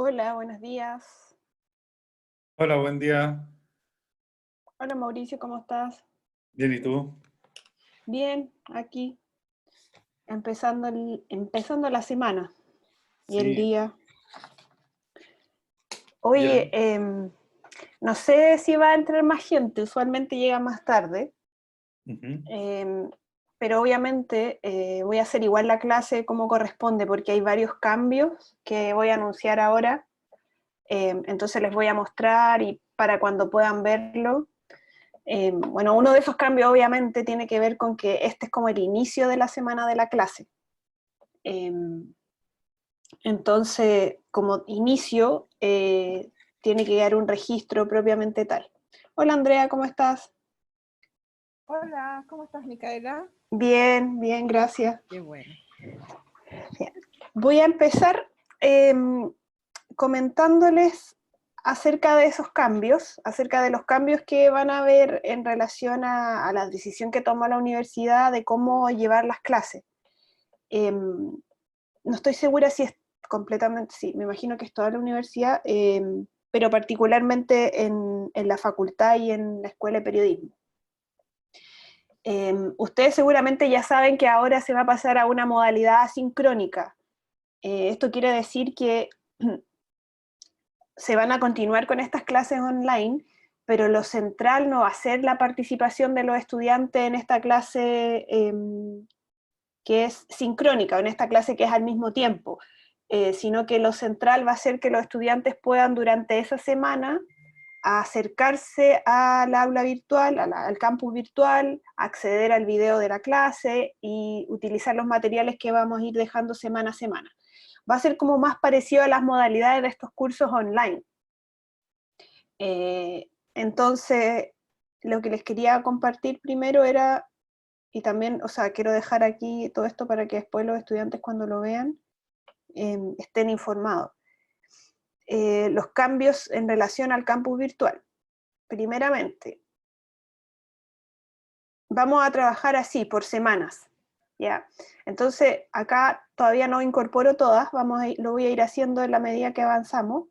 Hola, buenos días. Hola, buen día. Hola Mauricio, ¿cómo estás? Bien, ¿y tú? Bien, aquí, empezando la semana y el Sí, día. ya. Oye, no sé si va a entrar más gente, usualmente llega más tarde, Ujú. em, pero obviamente voy a hacer igual la clase como corresponde porque hay varios cambios que voy a anunciar ahora, entonces les voy a mostrar y para cuando puedan verlo. Bueno, uno de esos cambios obviamente tiene que ver con que este es como el inicio de la semana de la clase. Eh, entonces, como inicio, tiene que dar un registro propiamente tal. Hola Andrea, ¿cómo estás? Hola, ¿cómo estás, Micaela? Bien, bien, gracias. Qué bueno. Bien. Voy a empezar eh, comentándoles acerca de esos cambios, acerca de los cambios que van a haber en relación a la decisión que toma la universidad de cómo llevar las clases. No estoy segura si es completamente, sí, me imagino que es toda la universidad, pero particularmente en la facultad y en la escuela de periodismo. Ustedes seguramente ya saben que ahora se va a pasar a una modalidad asincrónica. Esto quiere decir que se van a continuar con estas clases online, pero lo central no va a ser la participación de los estudiantes en esta clase que es sincrónica, en esta clase que es al mismo tiempo, sino que lo central va a ser que los estudiantes puedan durante esa semana acercarse al aula virtual, al campus virtual, acceder al video de la clase y utilizar los materiales que vamos a ir dejando semana a semana. Va a ser como más parecido a las modalidades de estos cursos online. Entonces, lo que les quería compartir primero era, y también, o sea, quiero dejar aquí todo esto para que después los estudiantes cuando lo vean estén informados. Los cambios en relación al campus virtual. Primeramente, vamos a trabajar así, por semanas, ¿ya? Entonces, acá todavía no incorporo todas, lo voy a ir haciendo en la medida que avanzamos,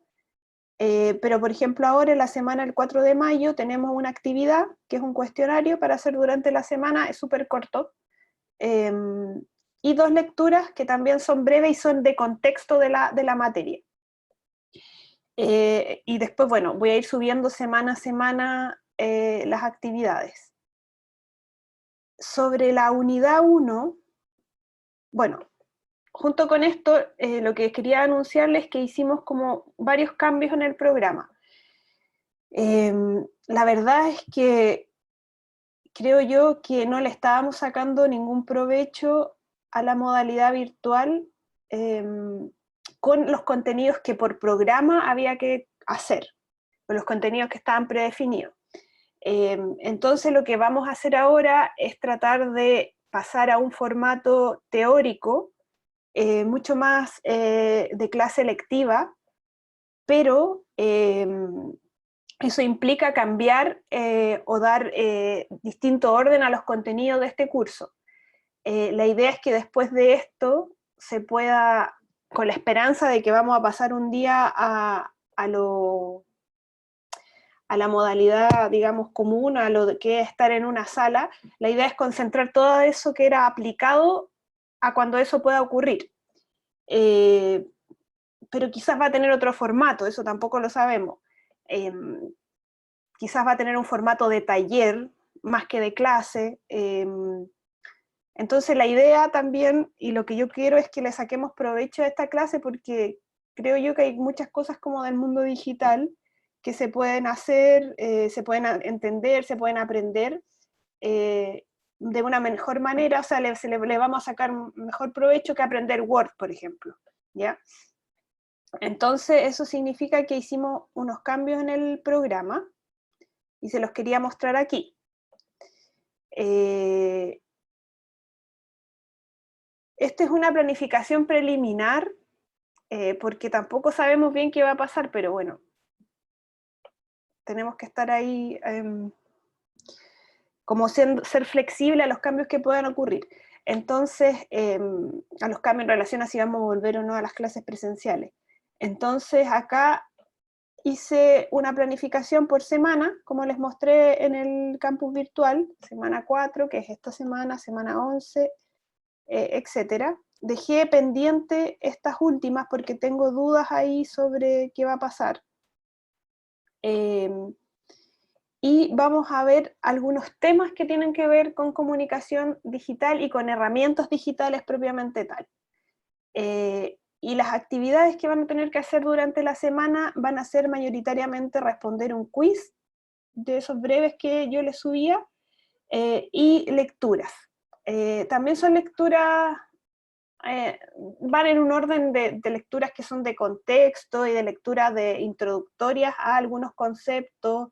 pero por ejemplo ahora en la semana del 4 de mayo tenemos una actividad que es un cuestionario para hacer durante la semana, es súper corto, eh, y dos lecturas que también son breves y son de contexto de la materia. Y después, bueno, voy a ir subiendo semana a semana las actividades. Sobre la unidad 1, bueno, junto con esto, lo que quería anunciarles es que hicimos como varios cambios en el programa. La verdad es que creo yo que no le estábamos sacando ningún provecho a la modalidad virtual eh, con los contenidos que por programa había que hacer, con los contenidos que estaban predefinidos. Entonces lo que vamos a hacer ahora es tratar de pasar a un formato teórico mucho más de clase lectiva, pero eso implica cambiar o dar distinto orden a los contenidos de este curso. La idea es que después de esto se pueda, con la esperanza de que vamos a pasar un día a la modalidad, digamos, común, a lo que es estar en una sala, la idea es concentrar todo eso que era aplicado a cuando eso pueda ocurrir. Eh, pero quizás va a tener otro formato, eso tampoco lo sabemos. Eh, Quizás va a tener un formato de taller más que de clase. Entonces la idea también, y lo que yo quiero es que le saquemos provecho a esta clase porque creo yo que hay muchas cosas como del mundo digital que se pueden hacer, se pueden entender, se pueden aprender de una mejor manera, o sea, le vamos a sacar mejor provecho que aprender Word, por ejemplo, ¿ya? Entonces eso significa que hicimos unos cambios en el programa y se los quería mostrar aquí. Esta es una planificación preliminar porque tampoco sabemos bien qué va a pasar, pero bueno, tenemos que estar ahí como ser flexible a los cambios que puedan ocurrir. Entonces, a los cambios en relación a si vamos a volver o no a las clases presenciales. Entonces acá hice una planificación por semana, como les mostré en el campus virtual, semana 4, que es esta semana, semana 11, etcétera. Dejé pendiente estas últimas porque tengo dudas ahí sobre qué va a pasar. Y vamos a ver algunos temas que tienen que ver con comunicación digital y con herramientas digitales propiamente tal. Y las actividades que van a tener que hacer durante la semana van a ser mayoritariamente responder un quiz de esos breves que yo les subía, y lecturas. También son lecturas, van en un orden de lecturas que son de contexto y de lecturas introductorias a algunos conceptos,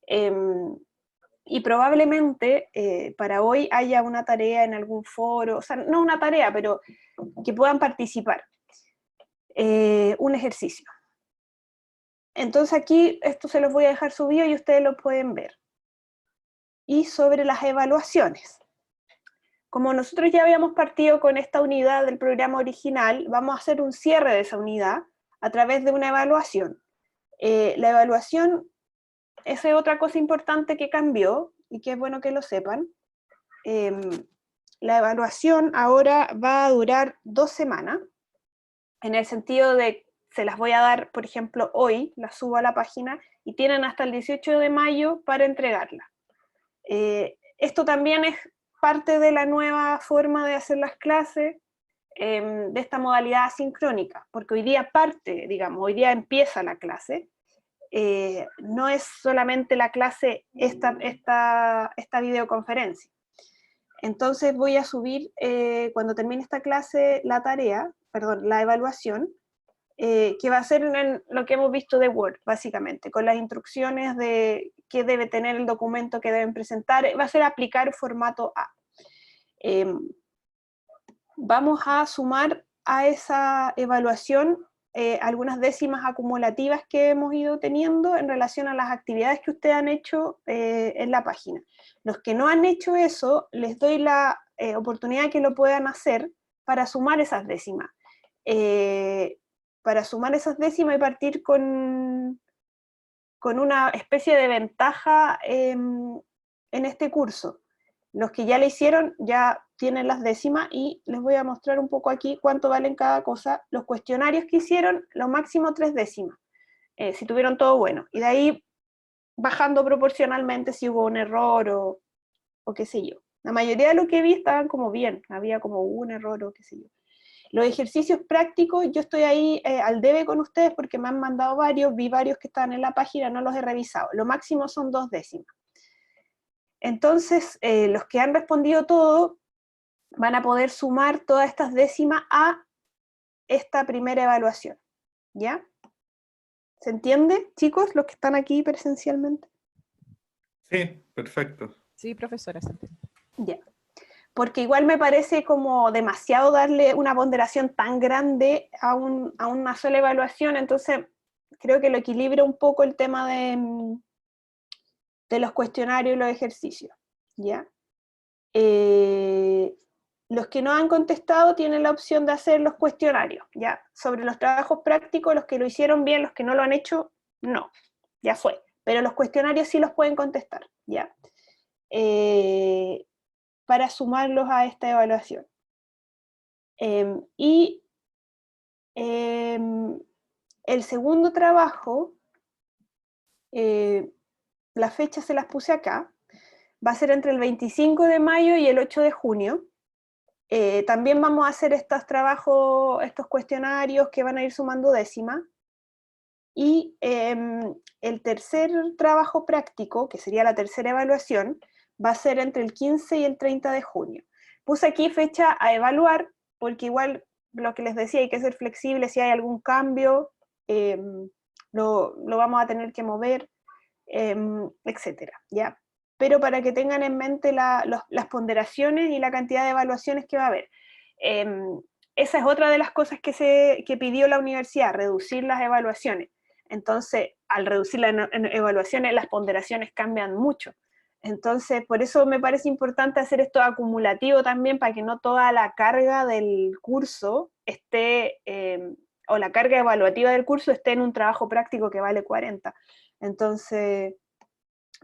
y probablemente para hoy haya una tarea en algún foro, o sea, no una tarea, pero que puedan participar. Un ejercicio. Entonces aquí esto se los voy a dejar subido y ustedes lo pueden ver. Y sobre las evaluaciones. Como nosotros ya habíamos partido con esta unidad del programa original, vamos a hacer un cierre de esa unidad a través de una evaluación. La evaluación es otra cosa importante que cambió y que es bueno que lo sepan. La evaluación ahora va a durar 2 semanas, en el sentido de, se las voy a dar, por ejemplo, hoy, las subo a la página, y tienen hasta el 18 de mayo para entregarla. Esto también es parte de la nueva forma de hacer las clases, de esta modalidad asincrónica, porque hoy día parte, digamos, hoy día empieza la clase, no es solamente la clase esta videoconferencia. Entonces voy a subir, cuando termine esta clase, la evaluación, que va a ser en lo que hemos visto de Word, básicamente, con las instrucciones de qué debe tener el documento que deben presentar. Va a ser aplicar formato A. Vamos a sumar a esa evaluación algunas décimas acumulativas que hemos ido teniendo en relación a las actividades que ustedes han hecho en la página. Los que no han hecho eso, les doy la oportunidad que lo puedan hacer para sumar esas décimas. Para sumar esas décimas y partir con una especie de ventaja en este curso. Los que ya le hicieron ya tienen las décimas y les voy a mostrar un poco aquí cuánto valen cada cosa. Los cuestionarios que hicieron, lo máximo 3 décimas, si tuvieron todo bueno. Y de ahí bajando proporcionalmente si hubo un error o qué sé yo. La mayoría de lo que vi estaban como bien, había como un error o qué sé yo. Los ejercicios prácticos, yo estoy ahí al debe con ustedes porque me han mandado varios, vi varios que estaban en la página, no los he revisado. Lo máximo son 2 décimas. Entonces, los que han respondido todo van a poder sumar todas estas décimas a esta primera evaluación, ¿ya? ¿Se entiende, chicos, los que están aquí presencialmente? Sí, perfecto. Sí, profesora, se entiende. Ya. Porque igual me parece como demasiado darle una ponderación tan grande a una sola evaluación, entonces creo que lo equilibra un poco el tema de los cuestionarios y los ejercicios, ¿ya? Los que no han contestado tienen la opción de hacer los cuestionarios, ¿ya? Sobre los trabajos prácticos, los que lo hicieron bien, los que no lo han hecho, no, ya fue. Pero los cuestionarios sí los pueden contestar, ¿ya? Para sumarlos a esta evaluación. El segundo trabajo, la fecha se las puse acá, va a ser entre el 25 de mayo y el 8 de junio. También vamos a hacer estos trabajos, estos cuestionarios que van a ir sumando décimas. Y el tercer trabajo práctico, que sería la tercera evaluación, va a ser entre el 15 y el 30 de junio. Puse aquí fecha a evaluar, porque igual lo que les decía, hay que ser flexible, si hay algún cambio, lo vamos a tener que mover, etcétera, ¿ya? Pero para que tengan en mente las ponderaciones y la cantidad de evaluaciones que va a haber. Esa es otra de las cosas que pidió la universidad, reducir las evaluaciones. Entonces, al reducir las evaluaciones, las ponderaciones cambian mucho. Entonces, por eso me parece importante hacer esto acumulativo también, para que no toda la carga del curso esté o la carga evaluativa del curso esté en un trabajo práctico que vale 40. Entonces,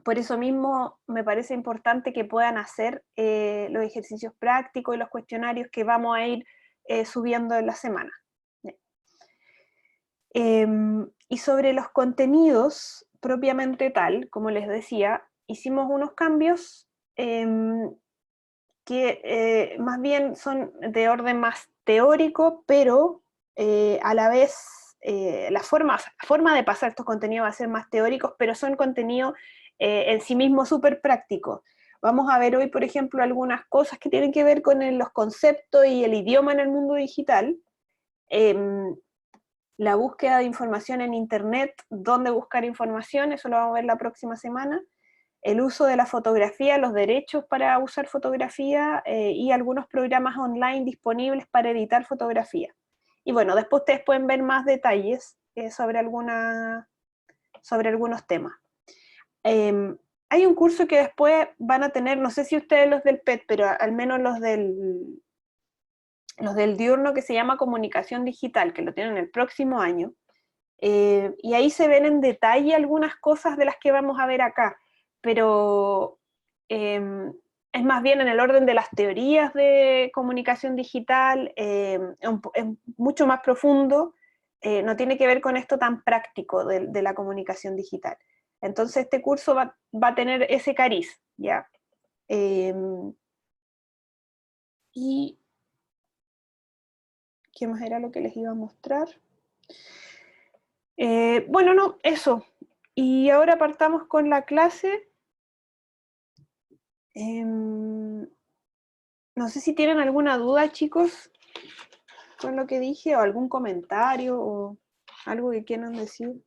por eso mismo me parece importante que puedan hacer los ejercicios prácticos y los cuestionarios que vamos a ir subiendo en la semana. Y sobre los contenidos propiamente tal, como les decía, hicimos unos cambios que más bien son de orden más teórico, pero a la vez la forma de pasar estos contenidos va a ser más teóricos, pero son contenidos en sí mismos súper prácticos. Vamos a ver hoy, por ejemplo, algunas cosas que tienen que ver con los conceptos y el idioma en el mundo digital, la búsqueda de información en internet, dónde buscar información, eso lo vamos a ver la próxima semana, el uso de la fotografía, los derechos para usar fotografía y algunos programas online disponibles para editar fotografía. Y bueno, después ustedes pueden ver más detalles sobre algunos temas. Hay un curso que después van a tener, no sé si ustedes los del PET, pero al menos los del diurno, que se llama Comunicación Digital, que lo tienen el próximo año, y ahí se ven en detalle algunas cosas de las que vamos a ver acá, pero es más bien en el orden de las teorías de comunicación digital, es mucho más profundo, no tiene que ver con esto tan práctico de la comunicación digital. Entonces este curso va a tener ese cariz, ¿ya? Y ¿qué más era lo que les iba a mostrar? Bueno, no, eso. Y ahora partamos con la clase. No sé si tienen alguna duda, chicos, con lo que dije, o algún comentario, o algo que quieran decir.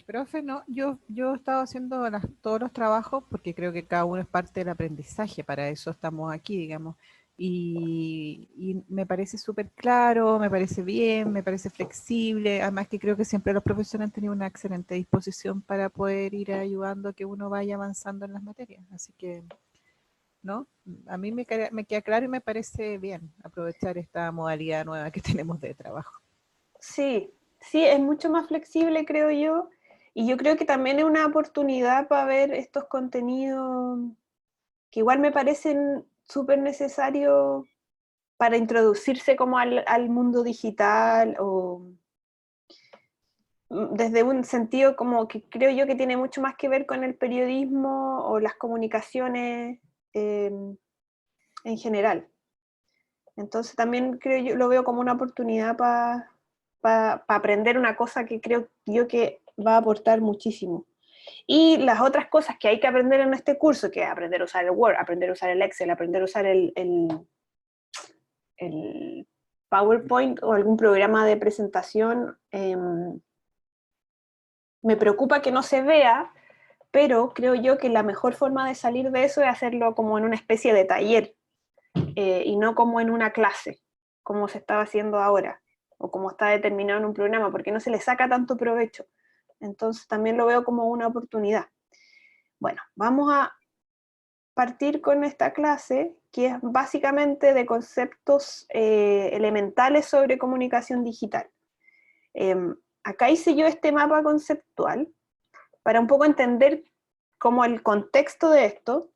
Profe, no, yo he estado haciendo todos los trabajos porque creo que cada uno es parte del aprendizaje, para eso estamos aquí, digamos. Y me parece súper claro, me parece bien, me parece flexible, además que creo que siempre los profesores han tenido una excelente disposición para poder ir ayudando a que uno vaya avanzando en las materias. Así que, ¿no? A mí me queda claro y me parece bien aprovechar esta modalidad nueva que tenemos de trabajo. Sí, sí, es mucho más flexible, creo yo, y yo creo que también es una oportunidad para ver estos contenidos que igual me parecen súper necesarios para introducirse como al mundo digital, o desde un sentido como que creo yo que tiene mucho más que ver con el periodismo o las comunicaciones en general. Entonces también creo yo, lo veo como una oportunidad para aprender una cosa que creo yo que va a aportar muchísimo. Y las otras cosas que hay que aprender en este curso, que es aprender a usar el Word, aprender a usar el Excel, aprender a usar el PowerPoint o algún programa de presentación, me preocupa que no se vea, pero creo yo que la mejor forma de salir de eso es hacerlo como en una especie de taller, y no como en una clase, como se estaba haciendo ahora, o como está determinado en un programa, porque no se le saca tanto provecho. Entonces también lo veo como una oportunidad. Bueno, vamos a partir con esta clase, que es básicamente de conceptos elementales sobre comunicación digital. Acá hice yo este mapa conceptual para un poco entender como el contexto de esto.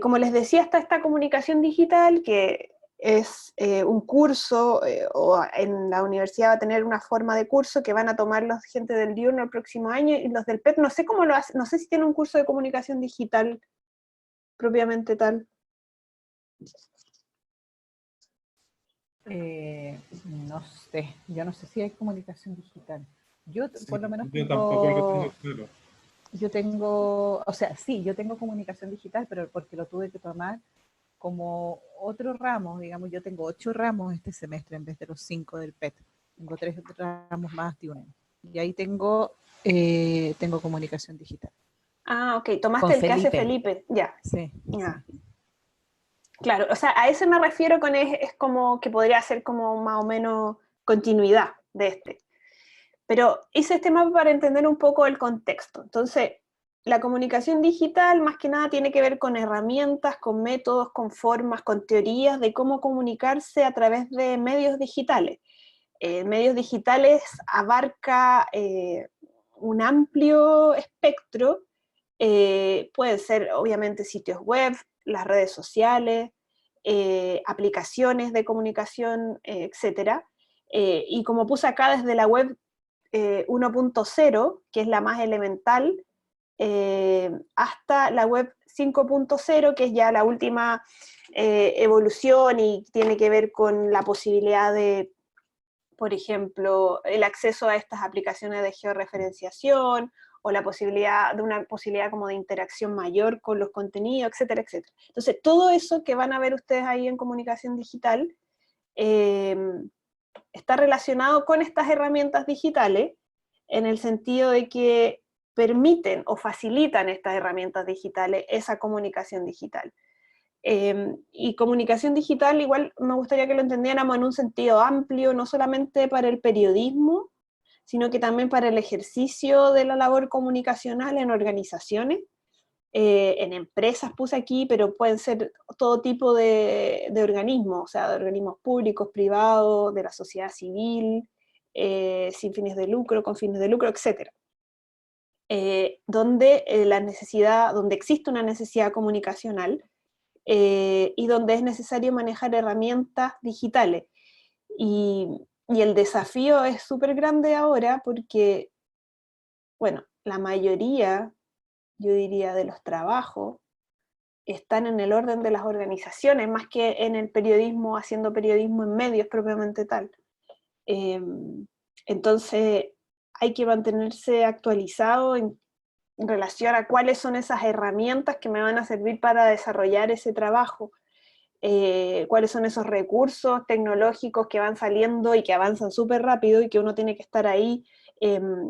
Como les decía, está esta comunicación digital, que es un curso, o en la universidad va a tener una forma de curso que van a tomar los gente del diurno el próximo año, y los del PET no sé cómo lo hacen, no sé si tienen un curso de comunicación digital propiamente tal. No sé, yo no sé si hay comunicación digital. Yo Sí, por lo menos yo tampoco lo tengo claro. yo tengo, o sea, sí, yo tengo comunicación digital, pero porque lo tuve que tomar como otro ramo, digamos, yo tengo 8 ramos este semestre en vez de los 5 del PET. Tengo 3 ramos más de un. Y ahí tengo comunicación digital. Ah, ok, tomaste Con el que hace Felipe. Felipe, ya. Sí. Ya. Claro, o sea, a eso me refiero con es como que podría ser como más o menos continuidad de este. Pero hice este mapa para entender un poco el contexto. Entonces, la comunicación digital más que nada tiene que ver con herramientas, con métodos, con formas, con teorías de cómo comunicarse a través de medios digitales. Medios digitales abarca un amplio espectro, pueden ser obviamente sitios web, las redes sociales, aplicaciones de comunicación, etc. Y como puse acá desde la web 1.0, que es la más elemental, hasta la web 5.0, que es ya la última evolución y tiene que ver con la posibilidad de, por ejemplo, el acceso a estas aplicaciones de georreferenciación, o la posibilidad de una posibilidad como de interacción mayor con los contenidos, etcétera, etcétera. Entonces, todo eso que van a ver ustedes ahí en comunicación digital está relacionado con estas herramientas digitales, en el sentido de que permiten o facilitan estas herramientas digitales esa comunicación digital. Y comunicación digital igual me gustaría que lo entendiéramos en un sentido amplio, no solamente para el periodismo, sino que también para el ejercicio de la labor comunicacional en organizaciones, en empresas puse aquí, pero pueden ser todo tipo de organismos, o sea, de organismos públicos, privados, de la sociedad civil, sin fines de lucro, con fines de lucro, etc. Donde donde existe una necesidad comunicacional, y donde es necesario manejar herramientas digitales. Y el desafío es súper grande ahora porque, bueno, la mayoría, yo diría, de los trabajos están en el orden de las organizaciones, más que en el periodismo, haciendo periodismo en medios propiamente tal. Entonces, hay que mantenerse actualizado en relación a cuáles son esas herramientas que me van a servir para desarrollar ese trabajo, cuáles son esos recursos tecnológicos que van saliendo y que avanzan súper rápido y que uno tiene que estar ahí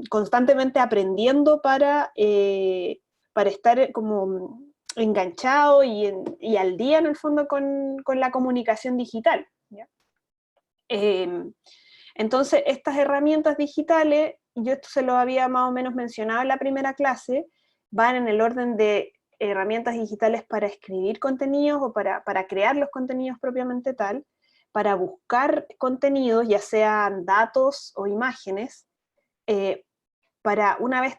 constantemente aprendiendo para estar como enganchado y al día en el fondo con la comunicación digital, ¿ya? Entonces, estas herramientas digitales, yo esto se lo había más o menos mencionado en la primera clase, van en el orden de herramientas digitales para escribir contenidos o para crear los contenidos propiamente tal, para buscar contenidos, ya sean datos o imágenes, para una vez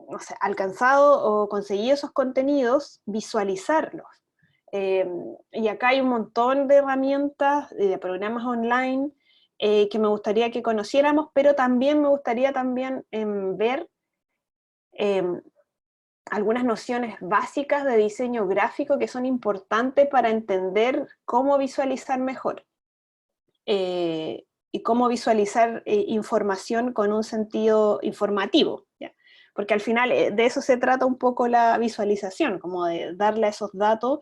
no sé, alcanzado o conseguido esos contenidos, visualizarlos. Y acá hay un montón de herramientas, de programas online, que me gustaría que conociéramos, pero también me gustaría también ver algunas nociones básicas de diseño gráfico que son importantes para entender cómo visualizar mejor, y cómo visualizar información con un sentido informativo, ¿ya? Porque al final de eso se trata un poco la visualización, como de darle a esos datos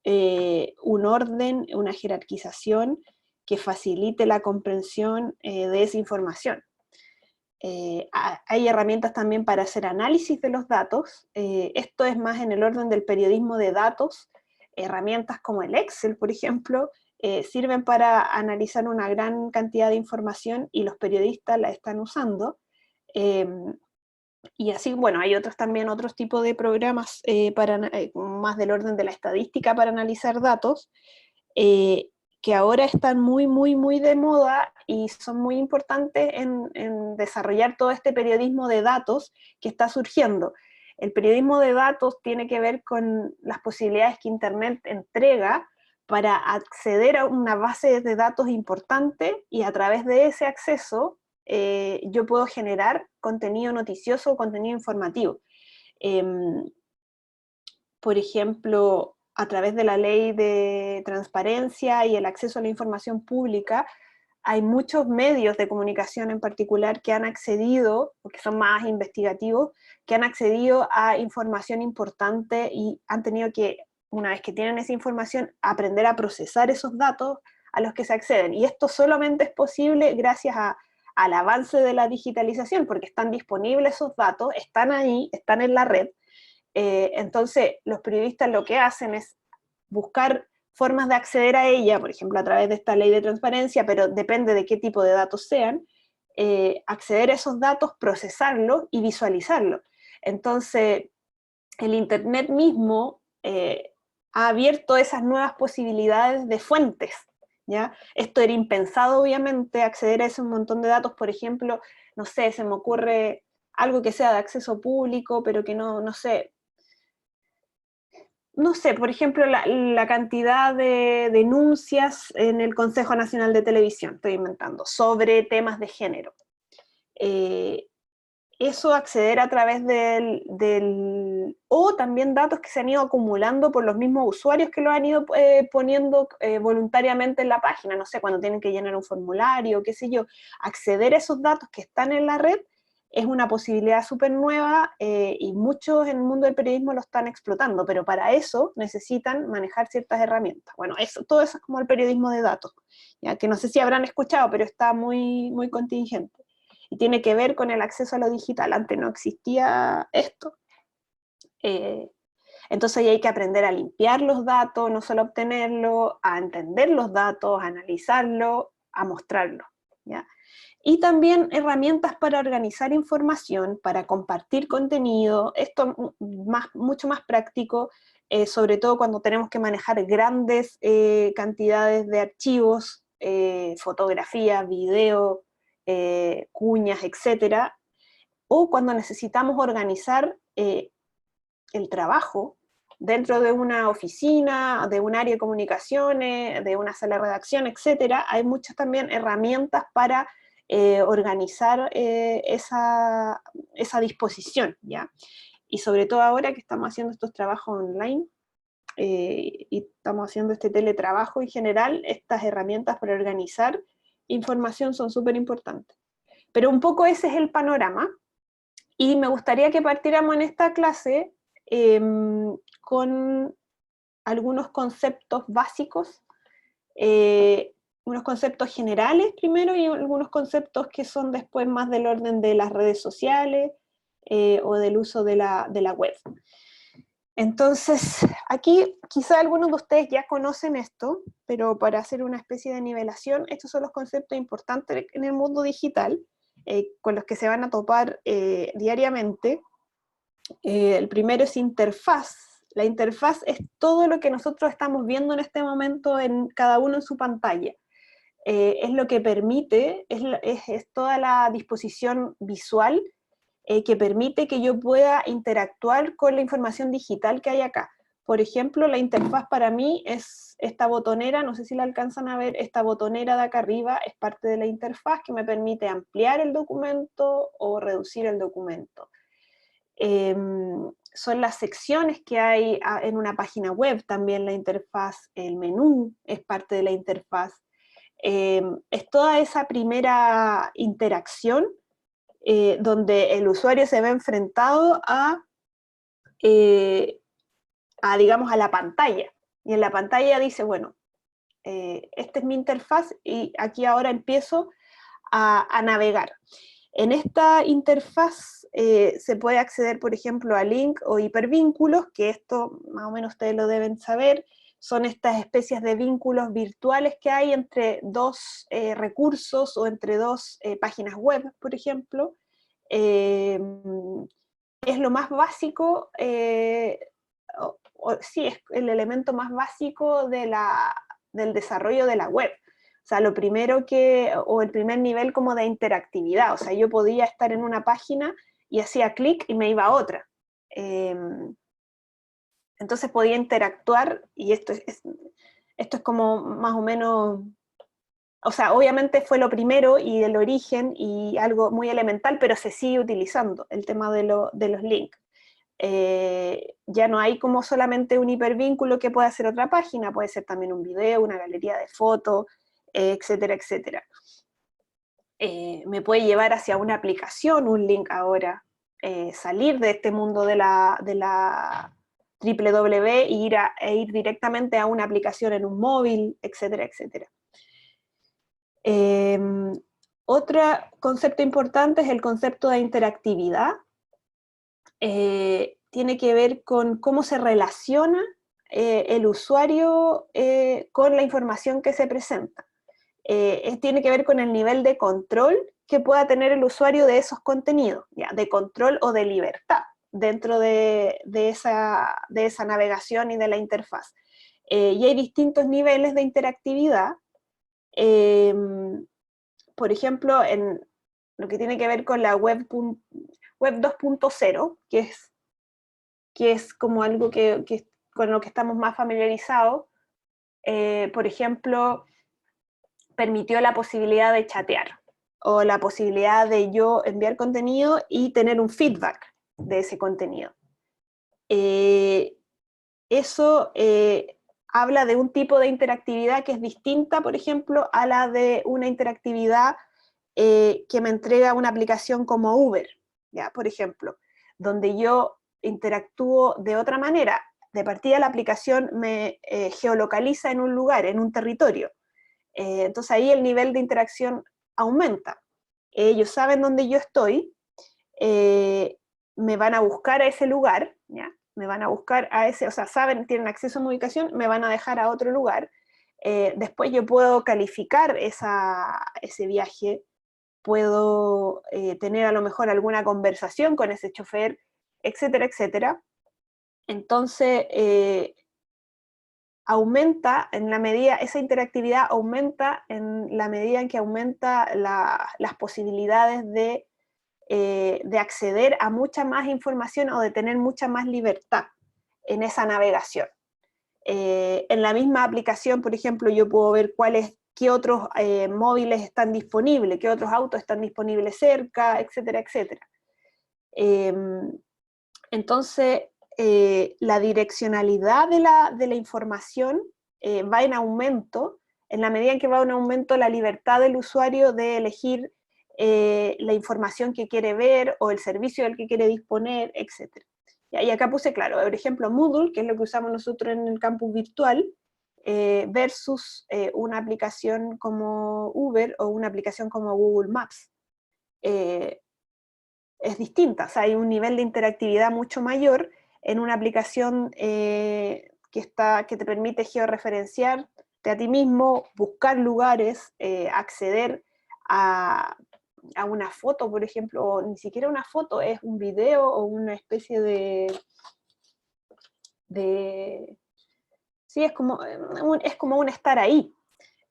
un orden, una jerarquización que facilite la comprensión de esa información. Hay herramientas también para hacer análisis de los datos, esto es más en el orden del periodismo de datos, herramientas como el Excel, por ejemplo, sirven para analizar una gran cantidad de información y los periodistas la están usando. Y así, bueno, hay también otros tipos de programas más del orden de la estadística para analizar datos, que ahora están muy, muy, muy de moda y son muy importantes en desarrollar todo este periodismo de datos que está surgiendo. El periodismo de datos tiene que ver con las posibilidades que Internet entrega para acceder a una base de datos importante y a través de ese acceso yo puedo generar contenido noticioso o contenido informativo. Por ejemplo, a través de la ley de transparencia y el acceso a la información pública, hay muchos medios de comunicación en particular que han accedido, o que son más investigativos, que han accedido a información importante y han tenido que, una vez que tienen esa información, aprender a procesar esos datos a los que se acceden. Y esto solamente es posible gracias al avance de la digitalización, porque están disponibles esos datos, están ahí, están en la red. Entonces, los periodistas lo que hacen es buscar formas de acceder a ella, por ejemplo, a través de esta ley de transparencia, pero depende de qué tipo de datos sean, acceder a esos datos, procesarlos y visualizarlos. Entonces, el Internet mismo ha abierto esas nuevas posibilidades de fuentes, ¿ya? Esto era impensado, obviamente, acceder a ese montón de datos, por ejemplo, no sé, se me ocurre algo que sea de acceso público, pero que no sé, por ejemplo, la cantidad de denuncias en el Consejo Nacional de Televisión, estoy inventando, sobre temas de género. Eso acceder a través o también datos que se han ido acumulando por los mismos usuarios que lo han ido poniendo voluntariamente en la página, no sé, cuando tienen que llenar un formulario, qué sé yo, acceder a esos datos que están en la red es una posibilidad súper nueva y muchos en el mundo del periodismo lo están explotando, pero para eso necesitan manejar ciertas herramientas. Bueno, todo eso es como el periodismo de datos, ya que no sé si habrán escuchado, pero está muy, muy contingente. Y tiene que ver con el acceso a lo digital. Antes no existía esto. Entonces hay que aprender a limpiar los datos, no solo obtenerlos, a entender los datos, a analizarlos, a mostrarlos, ¿ya? Y también herramientas para organizar información, para compartir contenido, esto mucho más práctico, sobre todo cuando tenemos que manejar grandes cantidades de archivos, fotografías, video, cuñas, etcétera, o cuando necesitamos organizar el trabajo dentro de una oficina, de un área de comunicaciones, de una sala de redacción, etcétera. Hay muchas también herramientas para organizar esa disposición, ¿ya? Y sobre todo ahora que estamos haciendo estos trabajos online, y estamos haciendo este teletrabajo en general, estas herramientas para organizar información son súper importantes. Pero un poco ese es el panorama, y me gustaría que partiéramos en esta clase con algunos conceptos básicos, unos conceptos generales primero y algunos conceptos que son después más del orden de las redes sociales o del uso de la web. Entonces, aquí quizá algunos de ustedes ya conocen esto, pero para hacer una especie de nivelación, estos son los conceptos importantes en el mundo digital, con los que se van a topar diariamente. El primero es interfaz. La interfaz es todo lo que nosotros estamos viendo en este momento en cada uno en su pantalla. Es lo que permite, es toda la disposición visual que permite que yo pueda interactuar con la información digital que hay acá. Por ejemplo, la interfaz para mí es esta botonera, no sé si la alcanzan a ver, esta botonera de acá arriba es parte de la interfaz que me permite ampliar el documento o reducir el documento. Son las secciones que hay en una página web, también la interfaz, el menú es parte de la interfaz. Es toda esa primera interacción donde el usuario se ve enfrentado digamos, a la pantalla. Y en la pantalla dice, bueno, esta es mi interfaz y aquí ahora empiezo a navegar. En esta interfaz se puede acceder, por ejemplo, a link o hipervínculos, que esto más o menos ustedes lo deben saber, son estas especies de vínculos virtuales que hay entre dos recursos o entre dos páginas web, por ejemplo. Es lo más básico, sí, es el elemento más básico del desarrollo de la web. O sea, lo primero o el primer nivel como de interactividad, o sea, yo podía estar en una página y hacía clic y me iba a otra. Entonces podía interactuar y esto es como más o menos, o sea, obviamente fue lo primero y el origen y algo muy elemental, pero se sigue utilizando el tema de los links. Ya no hay como solamente un hipervínculo que puede hacer otra página, puede ser también un video, una galería de fotos, etcétera, etcétera. Me puede llevar hacia una aplicación, un link ahora, salir de este mundo de la www e ir directamente a una aplicación en un móvil, etcétera, etcétera. Otro concepto importante es el concepto de interactividad. Tiene que ver con cómo se relaciona el usuario con la información que se presenta. Tiene que ver con el nivel de control que pueda tener el usuario de esos contenidos, ¿ya? De control o de libertad. dentro de esa navegación y de la interfaz. Y hay distintos niveles de interactividad. Por ejemplo, en lo que tiene que ver con la web 2.0, que es como algo con lo que estamos más familiarizados, por ejemplo, permitió la posibilidad de chatear, o la posibilidad de yo enviar contenido y tener un feedback de ese contenido. Eso habla de un tipo de interactividad que es distinta, por ejemplo, a la de una interactividad que me entrega una aplicación como Uber, ¿ya? Por ejemplo, donde yo interactúo de otra manera. De partida la aplicación me geolocaliza en un lugar, en un territorio. Entonces ahí el nivel de interacción aumenta. Ellos saben dónde yo estoy, me van a buscar a ese lugar, ¿ya? Me van a buscar a ese, o sea, saben, tienen acceso a mi ubicación, me van a dejar a otro lugar. Después yo puedo calificar ese viaje, puedo tener a lo mejor alguna conversación con ese chofer, etcétera, etcétera. Entonces, aumenta en la medida, esa interactividad aumenta en la medida en que aumenta las posibilidades de acceder a mucha más información o de tener mucha más libertad en esa navegación. En la misma aplicación, por ejemplo, yo puedo ver qué otros móviles están disponibles, qué otros autos están disponibles cerca, etcétera, etcétera. Entonces, la direccionalidad de la información va en aumento, en la medida en que va en aumento la libertad del usuario de elegir la información que quiere ver o el servicio del que quiere disponer, etc. Y acá puse, claro, por ejemplo, Moodle, que es lo que usamos nosotros en el campus virtual, versus una aplicación como Uber o una aplicación como Google Maps. Es distinta, o sea, hay un nivel de interactividad mucho mayor en una aplicación que te permite georreferenciarte a ti mismo, buscar lugares, acceder a una foto, por ejemplo, o ni siquiera una foto, es un video o una especie sí, es como un estar ahí,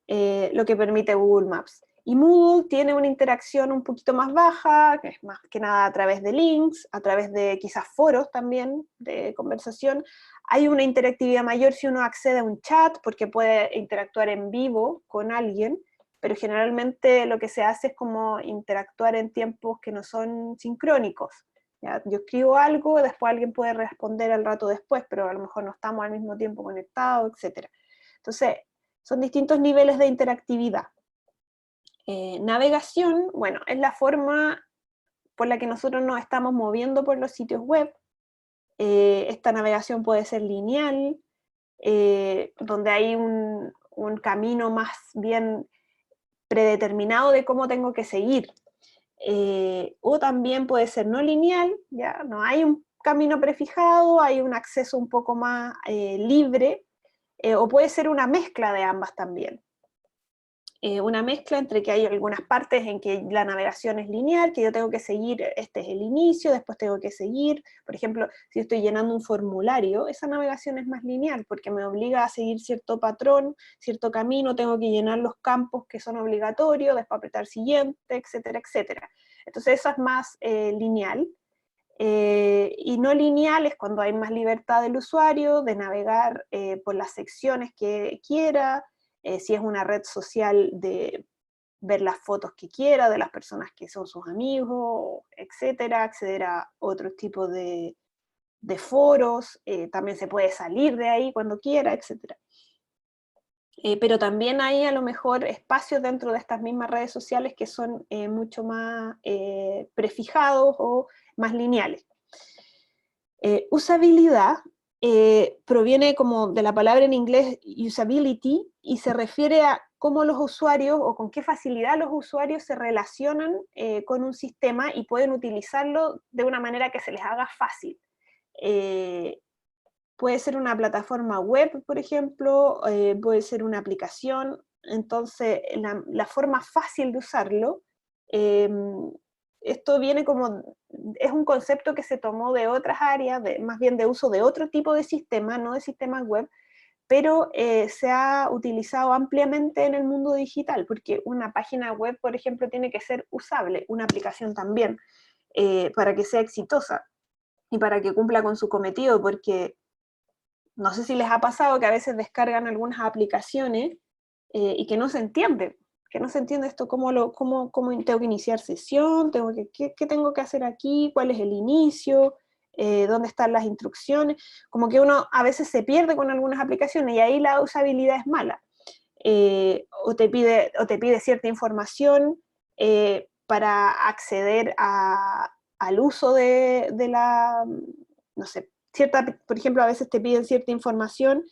lo que permite Google Maps. Y Moodle tiene una interacción un poquito más baja, que es más que nada a través de links, a través de quizás foros también de conversación. Hay una interactividad mayor si uno accede a un chat, porque puede interactuar en vivo con alguien, pero generalmente lo que se hace es como interactuar en tiempos que no son sincrónicos. ¿Ya? Yo escribo algo, después alguien puede responder al rato después, pero a lo mejor no estamos al mismo tiempo conectados, etc. Entonces, son distintos niveles de interactividad. Navegación, bueno, es la forma por la que nosotros nos estamos moviendo por los sitios web. Esta navegación puede ser lineal, donde hay un camino más bien predeterminado de cómo tengo que seguir. O también puede ser no lineal, ya no hay un camino prefijado, hay un acceso un poco más libre, o puede ser una mezcla de ambas también. Una mezcla entre que hay algunas partes en que la navegación es lineal, que yo tengo que seguir, este es el inicio, después tengo que seguir, por ejemplo, si estoy llenando un formulario, esa navegación es más lineal, porque me obliga a seguir cierto patrón, cierto camino, tengo que llenar los campos que son obligatorios, después apretar siguiente, etcétera, etcétera. Entonces eso es más lineal. Y no lineal es cuando hay más libertad del usuario de navegar por las secciones que quiera, si es una red social, de ver las fotos que quiera de las personas que son sus amigos, etcétera, acceder a otro tipo de foros, también se puede salir de ahí cuando quiera, etcétera. Pero también hay a lo mejor espacios dentro de estas mismas redes sociales que son mucho más prefijados o más lineales. Usabilidad proviene como de la palabra en inglés usability y se refiere a cómo los usuarios o con qué facilidad los usuarios se relacionan con un sistema y pueden utilizarlo de una manera que se les haga fácil. Puede ser una plataforma web, por ejemplo, puede ser una aplicación. Entonces, la forma fácil de usarlo esto viene como, es un concepto que se tomó de otras áreas, más bien de uso de otro tipo de sistemas, no de sistemas web, pero se ha utilizado ampliamente en el mundo digital, porque una página web, por ejemplo, tiene que ser usable, una aplicación también, para que sea exitosa y para que cumpla con su cometido, porque no sé si les ha pasado que a veces descargan algunas aplicaciones y que no se entiende esto, cómo tengo que iniciar sesión, qué tengo que hacer aquí, cuál es el inicio, dónde están las instrucciones, como que uno a veces se pierde con algunas aplicaciones y ahí la usabilidad es mala. O te pide cierta información para acceder al uso de la, no sé, por ejemplo, a veces te piden cierta información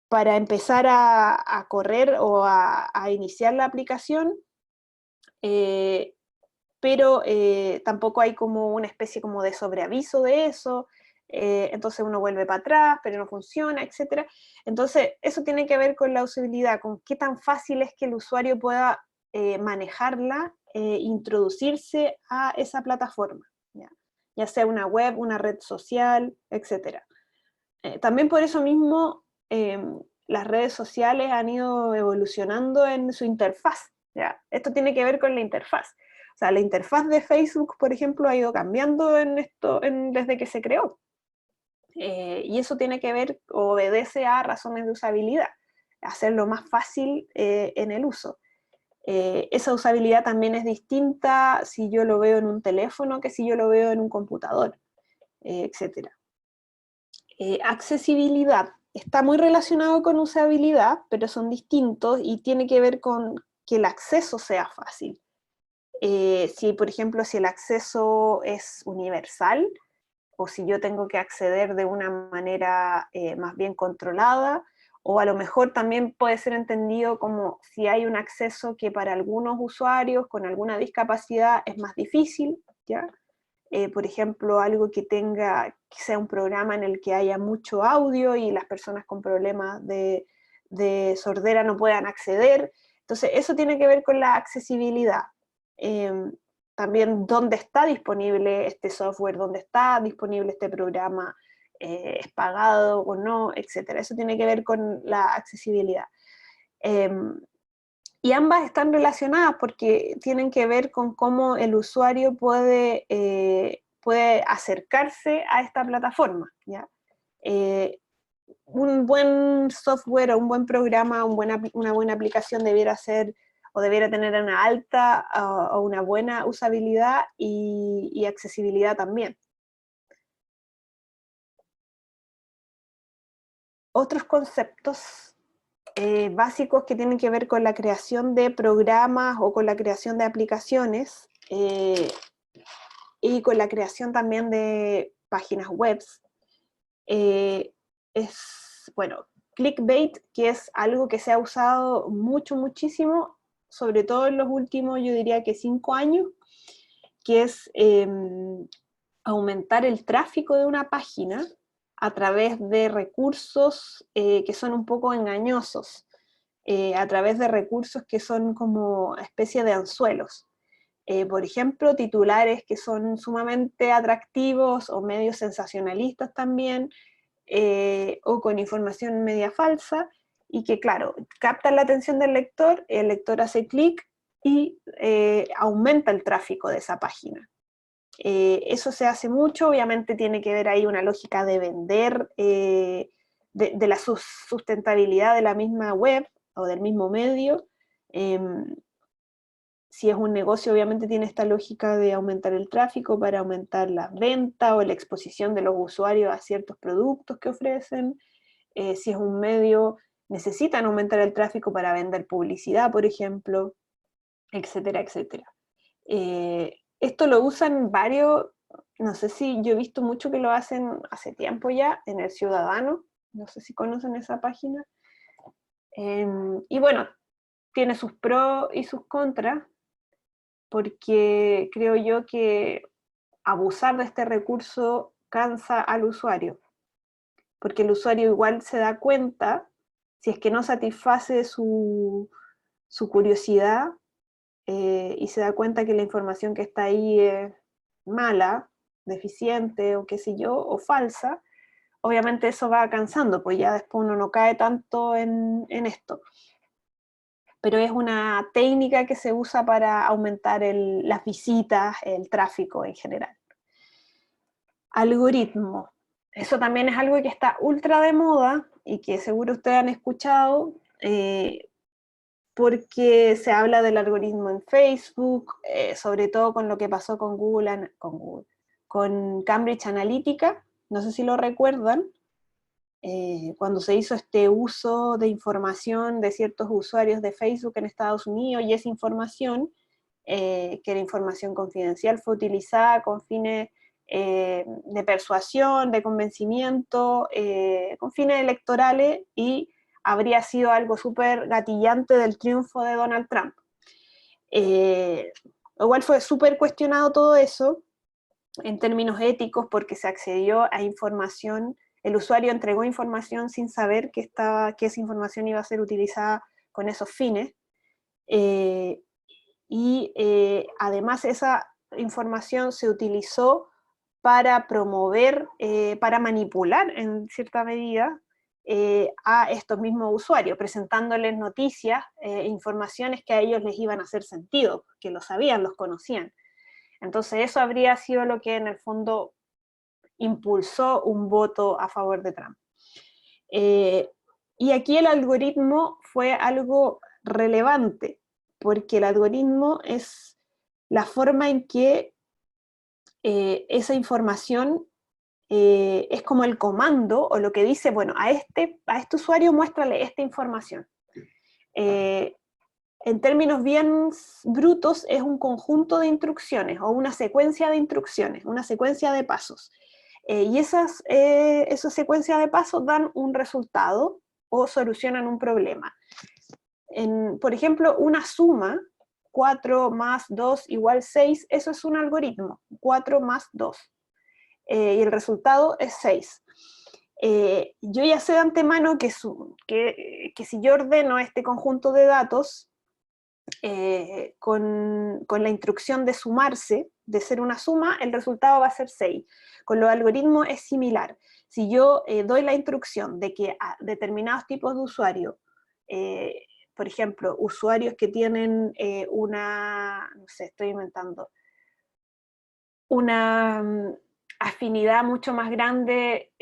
para empezar a correr o a iniciar la aplicación, pero tampoco hay como una especie como de sobreaviso de eso, entonces uno vuelve para atrás, pero no funciona, etc. Entonces, eso tiene que ver con la usabilidad, con qué tan fácil es que el usuario pueda manejarla, introducirse a esa plataforma, ya sea una web, una red social, etc. También por eso mismo las redes sociales han ido evolucionando en su interfaz, ¿ya? Esto tiene que ver con la interfaz. O sea, la interfaz de Facebook, por ejemplo, ha ido cambiando desde que se creó. Y eso tiene que ver, obedece a razones de usabilidad, hacerlo más fácil en el uso. Esa usabilidad también es distinta si yo lo veo en un teléfono que si yo lo veo en un computador, etc. Accesibilidad está muy relacionado con usabilidad, pero son distintos y tiene que ver con que el acceso sea fácil. Por ejemplo, si el acceso es universal, o si yo tengo que acceder de una manera más bien controlada, o a lo mejor también puede ser entendido como si hay un acceso que para algunos usuarios con alguna discapacidad es más difícil, ¿ya? Por ejemplo, algo que sea un programa en el que haya mucho audio y las personas con problemas de sordera no puedan acceder. Entonces, eso tiene que ver con la accesibilidad. También dónde está disponible este software, dónde está disponible este programa, es pagado o no, etc. Eso tiene que ver con la accesibilidad. Y ambas están relacionadas porque tienen que ver con cómo el usuario puede acercarse a esta plataforma, ¿ya? Un buen software o un buen programa, una buena aplicación debiera ser o debiera tener una alta o una buena usabilidad y accesibilidad también. Otros conceptos básicos que tienen que ver con la creación de programas o con la creación de aplicaciones y con la creación también de páginas web. Bueno, clickbait, que es algo que se ha usado muchísimo, sobre todo en los últimos, yo diría que 5 años, que es aumentar el tráfico de una página a través de recursos que son un poco engañosos, a través de recursos que son como especie de anzuelos. Por ejemplo, titulares que son sumamente atractivos o medios sensacionalistas también, o con información media falsa, y que, claro, captan la atención del lector, el lector hace clic y aumenta el tráfico de esa página. Eso se hace mucho, obviamente tiene que ver ahí una lógica de vender, de la sustentabilidad de la misma web o del mismo medio. Si es un negocio, obviamente tiene esta lógica de aumentar el tráfico para aumentar las ventas o la exposición de los usuarios a ciertos productos que ofrecen. Si es un medio, necesitan aumentar el tráfico para vender publicidad, por ejemplo, etcétera, etcétera. Esto lo usan varios, no sé si yo he visto mucho que lo hacen hace tiempo ya, en El Ciudadano, no sé si conocen esa página. Y bueno, tiene sus pros y sus contras, porque creo yo que abusar de este recurso cansa al usuario, porque el usuario igual se da cuenta, si es que no satisface su curiosidad, y se da cuenta que la información que está ahí es mala, deficiente o qué sé yo, o falsa, obviamente eso va cansando, pues ya después uno no cae tanto en esto. Pero es una técnica que se usa para aumentar las visitas, el tráfico en general. Algoritmo. Eso también es algo que está ultra de moda y que seguro ustedes han escuchado, porque se habla del algoritmo en Facebook, sobre todo con lo que pasó con con Cambridge Analytica, no sé si lo recuerdan, cuando se hizo este uso de información de ciertos usuarios de Facebook en Estados Unidos, y esa información, que era información confidencial, fue utilizada con fines de persuasión, de convencimiento, con fines electorales, y habría sido algo súper gatillante del triunfo de Donald Trump. Igual fue súper cuestionado todo eso en términos éticos, porque se accedió a información, el usuario entregó información sin saber que esa información iba a ser utilizada con esos fines, además esa información se utilizó para promover, para manipular en cierta medida a estos mismos usuarios, presentándoles noticias, informaciones que a ellos les iban a hacer sentido, que lo sabían, los conocían. Entonces eso habría sido lo que en el fondo impulsó un voto a favor de Trump. Y aquí el algoritmo fue algo relevante, porque el algoritmo es la forma en que esa información es como el comando, o lo que dice, bueno, a este usuario muéstrale esta información. En términos bien brutos, es un conjunto de instrucciones, o una secuencia de instrucciones, una secuencia de pasos. Y esas secuencias de pasos dan un resultado o solucionan un problema. Por ejemplo, una suma, 4 más 2 igual 6, eso es un algoritmo, 4 más 2. Y el resultado es 6. Yo ya sé de antemano que si yo ordeno este conjunto de datos con la instrucción de sumarse, de ser una suma, el resultado va a ser 6. Con los algoritmos es similar. Si yo doy la instrucción de que a determinados tipos de usuarios, por ejemplo, usuarios que tienen no sé, estoy inventando, una afinidad mucho más grande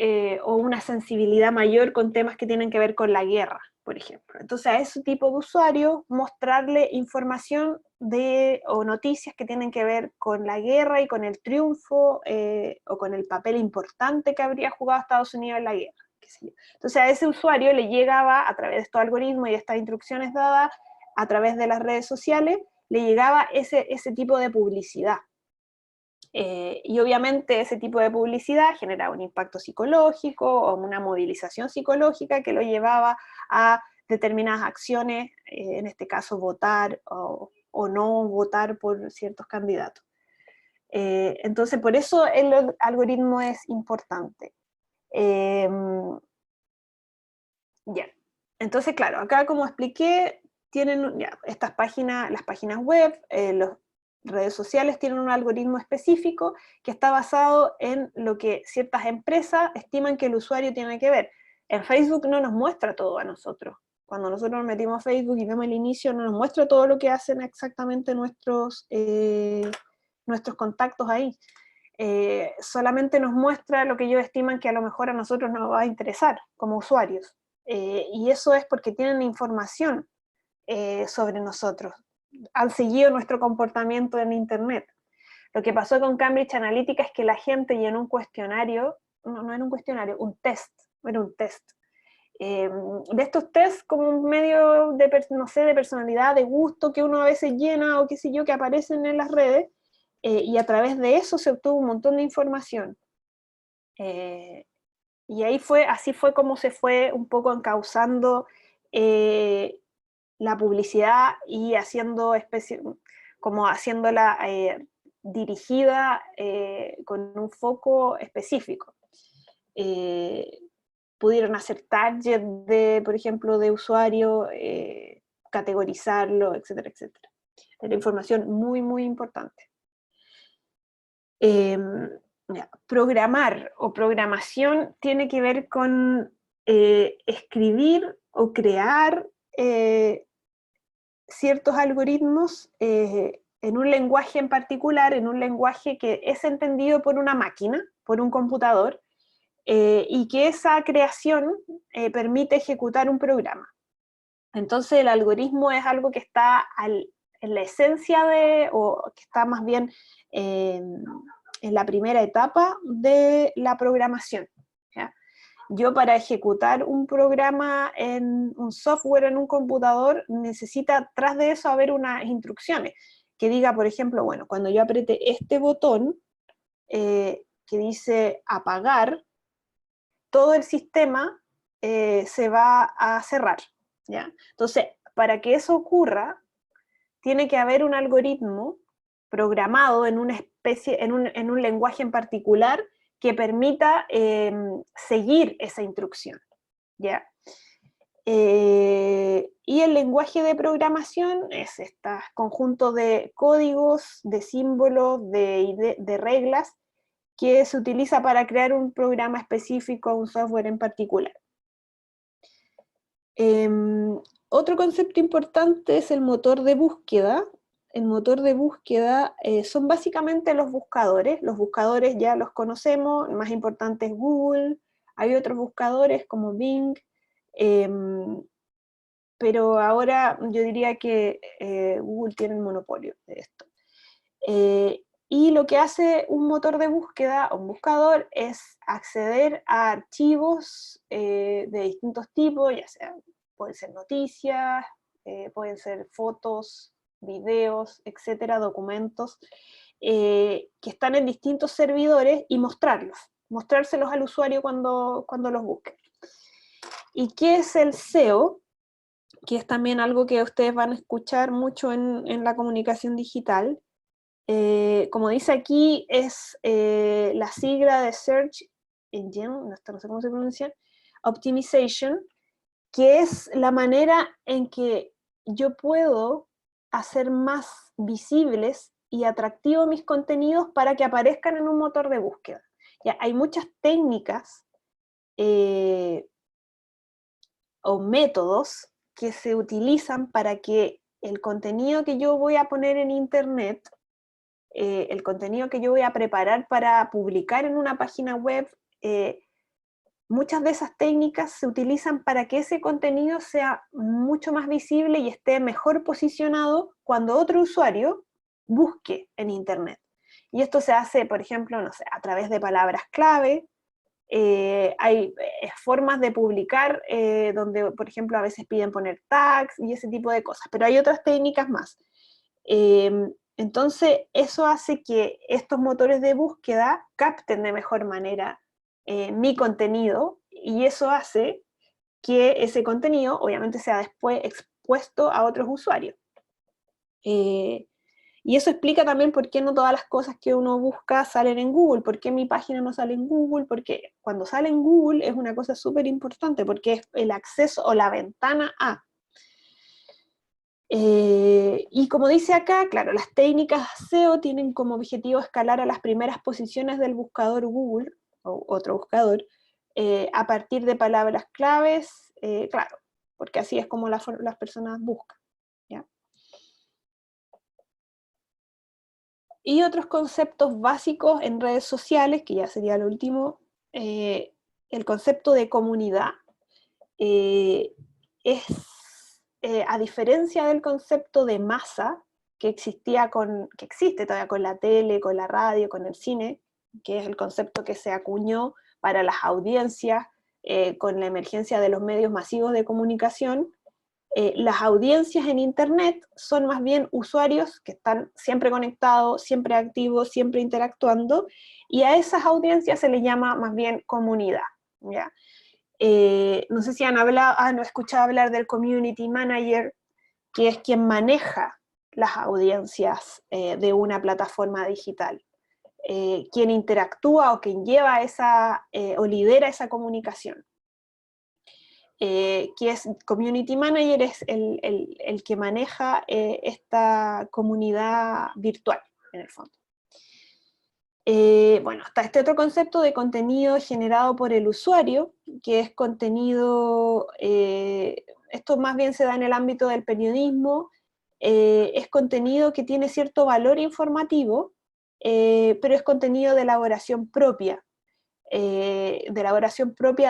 o una sensibilidad mayor con temas que tienen que ver con la guerra, por ejemplo. Entonces a ese tipo de usuarios mostrarle información o noticias que tienen que ver con la guerra y con el triunfo o con el papel importante que habría jugado Estados Unidos en la guerra. Entonces a ese usuario le llegaba, a través de estos algoritmos y estas instrucciones dadas a través de las redes sociales, le llegaba ese tipo de publicidad. Y obviamente ese tipo de publicidad generaba un impacto psicológico o una movilización psicológica que lo llevaba a determinadas acciones, en este caso votar o no votar por ciertos candidatos. Entonces por eso el algoritmo es importante. Ya. Entonces claro, acá como expliqué, tienen ya, estas páginas, las páginas web, las redes sociales tienen un algoritmo específico que está basado en lo que ciertas empresas estiman que el usuario tiene que ver. En Facebook no nos muestra todo a nosotros. Cuando nosotros nos metimos a Facebook y vemos el inicio, no nos muestra todo lo que hacen exactamente nuestros contactos ahí. Solamente nos muestra lo que ellos estiman que a lo mejor a nosotros nos va a interesar como usuarios. Y eso es porque tienen información sobre nosotros, han seguido nuestro comportamiento en Internet. Lo que pasó con Cambridge Analytica es que la gente llenó un cuestionario, no era un cuestionario, un test, era un test. De estos tests como un medio de, no sé, de personalidad, de gusto que uno a veces llena o qué sé yo, que aparecen en las redes, y a través de eso se obtuvo un montón de información. Y así fue como se fue un poco encauzando la publicidad y haciéndola dirigida con un foco específico. Pudieron hacer target por ejemplo, de usuario, categorizarlo, etcétera, etcétera. de la información muy importante. Programar o programación tiene que ver con escribir o crear ciertos algoritmos en un lenguaje en particular, en un lenguaje que es entendido por una máquina, por un computador, y que esa creación permite ejecutar un programa. Entonces el algoritmo es algo que está en la esencia o que está más bien en la primera etapa de la programación, ¿ya? Yo para ejecutar un programa en un software en un computador necesita tras de eso haber unas instrucciones que diga, por ejemplo, bueno, cuando yo apriete este botón que dice apagar, todo el sistema se va a cerrar, ¿ya? Entonces, para que eso ocurra, tiene que haber un algoritmo programado en una especie, en un lenguaje en particular que permita seguir esa instrucción, ¿ya? Y el lenguaje de programación es este conjunto de códigos, de símbolos, de reglas que se utiliza para crear un programa específico, un software en particular. Otro concepto importante es el motor de búsqueda. El motor de búsqueda son básicamente los buscadores. Los buscadores ya los conocemos, el más importante es Google. Hay otros buscadores como Bing, pero ahora yo diría que Google tiene el monopolio de esto. Y lo que hace un motor de búsqueda, un buscador, es acceder a archivos de distintos tipos, ya sea, pueden ser noticias, pueden ser fotos, videos, etcétera, documentos, que están en distintos servidores y mostrárselos al usuario cuando los busque. ¿Y qué es el SEO? Que es también algo que ustedes van a escuchar mucho en la comunicación digital. Como dice aquí, es la sigla de Search Engine, no sé cómo se pronuncia, Optimization, que es la manera en que yo puedo hacer más visibles y atractivos mis contenidos para que aparezcan en un motor de búsqueda. Ya, hay muchas técnicas o métodos que se utilizan para que el contenido que yo voy a poner en internet, el contenido que yo voy a preparar para publicar en una página web, muchas de esas técnicas se utilizan para que ese contenido sea mucho más visible y esté mejor posicionado cuando otro usuario busque en internet. Y esto se hace, por ejemplo, no sé, a través de palabras clave. Hay formas de publicar donde, por ejemplo, a veces piden poner tags y ese tipo de cosas, pero hay otras técnicas más. Entonces, eso hace que estos motores de búsqueda capten de mejor manera mi contenido, y eso hace que ese contenido, obviamente, sea después expuesto a otros usuarios. Y eso explica también por qué no todas las cosas que uno busca salen en Google, por qué mi página no sale en Google, porque cuando sale en Google es una cosa súper importante, porque es el acceso o la ventana a. Y como dice acá, claro, las técnicas SEO tienen como objetivo escalar a las primeras posiciones del buscador Google, o otro buscador, a partir de palabras claves, claro, porque así es como las personas buscan, ¿ya? Y otros conceptos básicos en redes sociales, que ya sería lo último, el concepto de comunidad es, a diferencia del concepto de masa que que existe todavía con la tele, con la radio, con el cine, que es el concepto que se acuñó para las audiencias con la emergencia de los medios masivos de comunicación. Las audiencias en internet son más bien usuarios que están siempre conectados, siempre activos, siempre interactuando, y a esas audiencias se les llama más bien comunidad, ¿ya? No sé si han escuchado hablar del community manager, que es quien maneja las audiencias de una plataforma digital, quien interactúa o quien lleva o lidera esa comunicación. que es Community Manager, es el que maneja esta comunidad virtual, en el fondo. Bueno, está este otro concepto de contenido generado por el usuario, que es contenido, esto más bien se da en el ámbito del periodismo, es contenido que tiene cierto valor informativo, pero es contenido de elaboración propia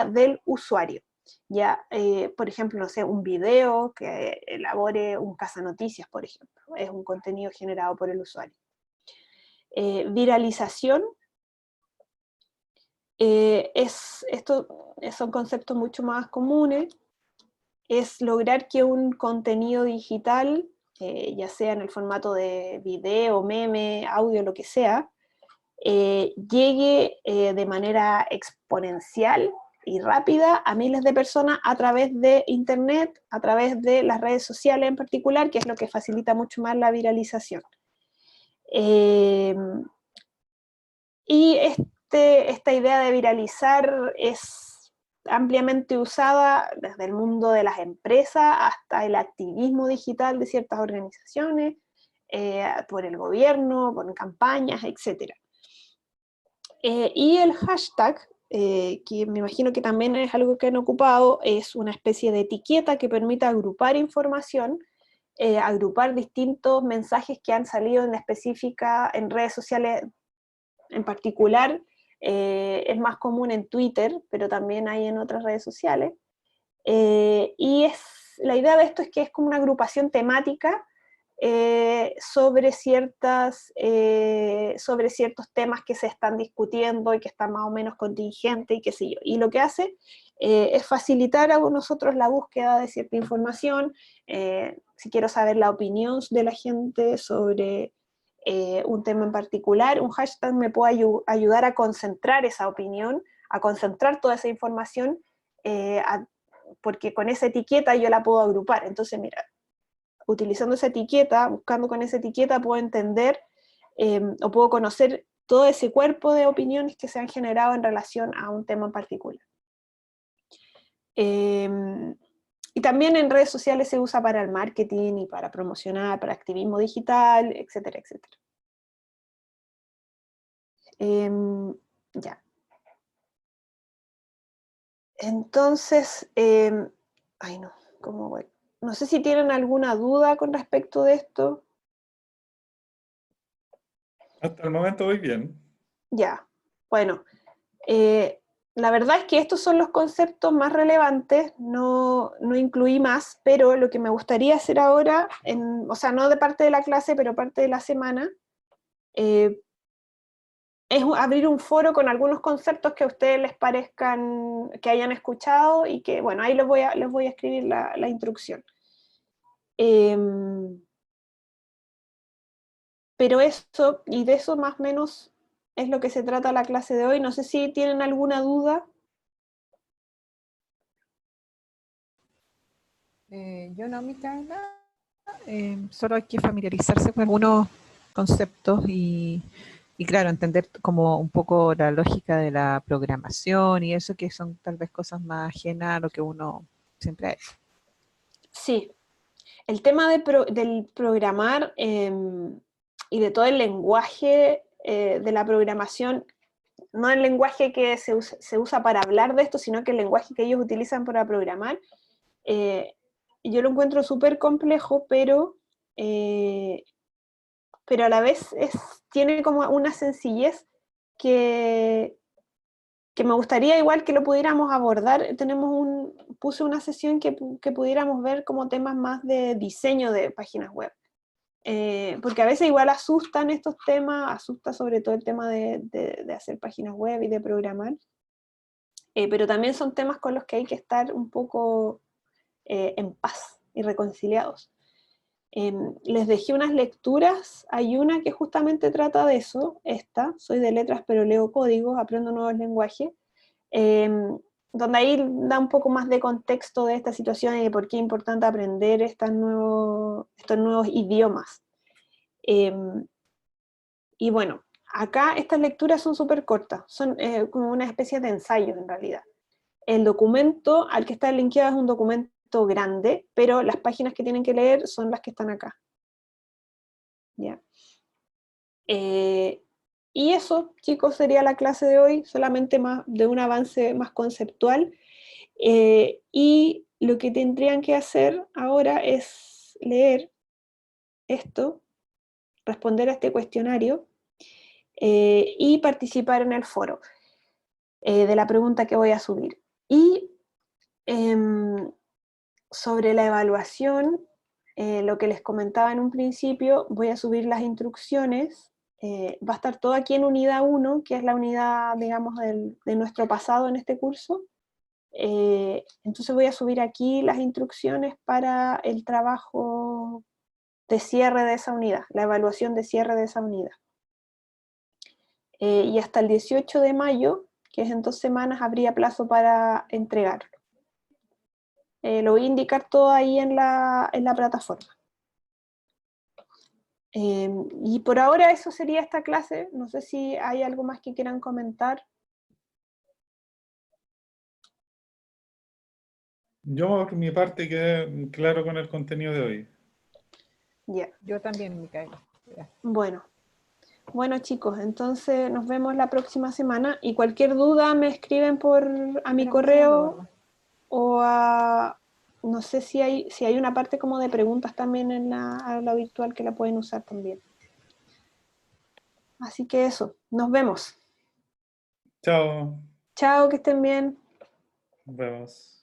del usuario. Ya, por ejemplo, no sé, un video que elabore un cazanoticias, por ejemplo, es un contenido generado por el usuario. Viralización, estos son conceptos mucho más comunes, es lograr que un contenido digital, ya sea en el formato de video, meme, audio, lo que sea, llegue de manera exponencial y rápida a miles de personas a través de internet, a través de las redes sociales en particular, que es lo que facilita mucho más la viralización. Y esta idea de viralizar es ampliamente usada desde el mundo de las empresas hasta el activismo digital de ciertas organizaciones, por el gobierno, por campañas, etc. Y el hashtag, que me imagino que también es algo que han ocupado, es una especie de etiqueta que permite agrupar información, agrupar distintos mensajes que han salido en específica en redes sociales. En particular, es más común en Twitter, pero también hay en otras redes sociales. Y la idea de esto es que es como una agrupación temática sobre ciertos temas que se están discutiendo y que están más o menos contingentes y qué sé yo. Y lo que hace es facilitar a nosotros la búsqueda de cierta información, si quiero saber la opinión de la gente sobre un tema en particular, un hashtag me puede ayudar a concentrar esa opinión, a concentrar toda esa información, porque con esa etiqueta yo la puedo agrupar. Entonces, mira, utilizando esa etiqueta, buscando con esa etiqueta, puedo entender o puedo conocer todo ese cuerpo de opiniones que se han generado en relación a un tema en particular. Y también en redes sociales se usa para el marketing y para promocionar, para activismo digital, etcétera, etcétera. Ya. Entonces, ay no, ¿cómo voy? No sé si tienen alguna duda con respecto de esto. Hasta el momento voy bien. Ya, bueno, la verdad es que estos son los conceptos más relevantes, no incluí más, pero lo que me gustaría hacer ahora, o sea, no de parte de la clase, pero parte de la semana, es abrir un foro con algunos conceptos que a ustedes les parezcan, que hayan escuchado, y que, bueno, ahí les voy a escribir la instrucción. Pero eso, y de eso más o menos es lo que se trata la clase de hoy. No sé si tienen alguna duda. Yo no, Micaela. Solo hay que familiarizarse con algunos conceptos y claro, entender como un poco la lógica de la programación y eso que son tal vez cosas más ajenas a lo que uno siempre ha hecho. Sí, el tema del programar y de todo el lenguaje de la programación, no el lenguaje que se usa para hablar de esto, sino que el lenguaje que ellos utilizan para programar, yo lo encuentro súper complejo, pero a la vez tiene como una sencillez que me gustaría igual que lo pudiéramos abordar. Puse una sesión que pudiéramos ver como temas más de diseño de páginas web. Porque a veces igual asustan estos temas, asusta sobre todo el tema de hacer páginas web y de programar, pero también son temas con los que hay que estar un poco en paz y reconciliados. Les dejé unas lecturas, hay una que justamente trata de eso, soy de letras pero leo códigos, aprendo nuevos lenguajes, donde ahí da un poco más de contexto de esta situación y de por qué es importante aprender estos nuevos idiomas. Y bueno, acá estas lecturas son súper cortas, son como una especie de ensayos en realidad. El documento al que está linkeado es un documento grande, pero las páginas que tienen que leer son las que están acá. ¿Ya? Y eso, chicos, sería la clase de hoy, solamente más de un avance más conceptual. Y lo que tendrían que hacer ahora es leer esto, responder a este cuestionario y participar en el foro de la pregunta que voy a subir. Y sobre la evaluación, lo que les comentaba en un principio, voy a subir las instrucciones. Va a estar todo aquí en unidad 1, que es la unidad, digamos, de nuestro pasado en este curso. Entonces voy a subir aquí las instrucciones para el trabajo de cierre de esa unidad, la evaluación de cierre de esa unidad. Y hasta el 18 de mayo, que es en 2 semanas, habría plazo para entregarlo. Lo voy a indicar todo ahí en la plataforma. Y por ahora eso sería esta clase. No sé si hay algo más que quieran comentar. Yo, por mi parte, quedé claro con el contenido de hoy. Ya. Yo también, Micaela. Bueno, chicos, entonces nos vemos la próxima semana y cualquier duda me escriben a mi correo o a, no sé si hay una parte como de preguntas también en la aula virtual que la pueden usar también. Así que eso, nos vemos. Chao. Chao, que estén bien. Nos vemos.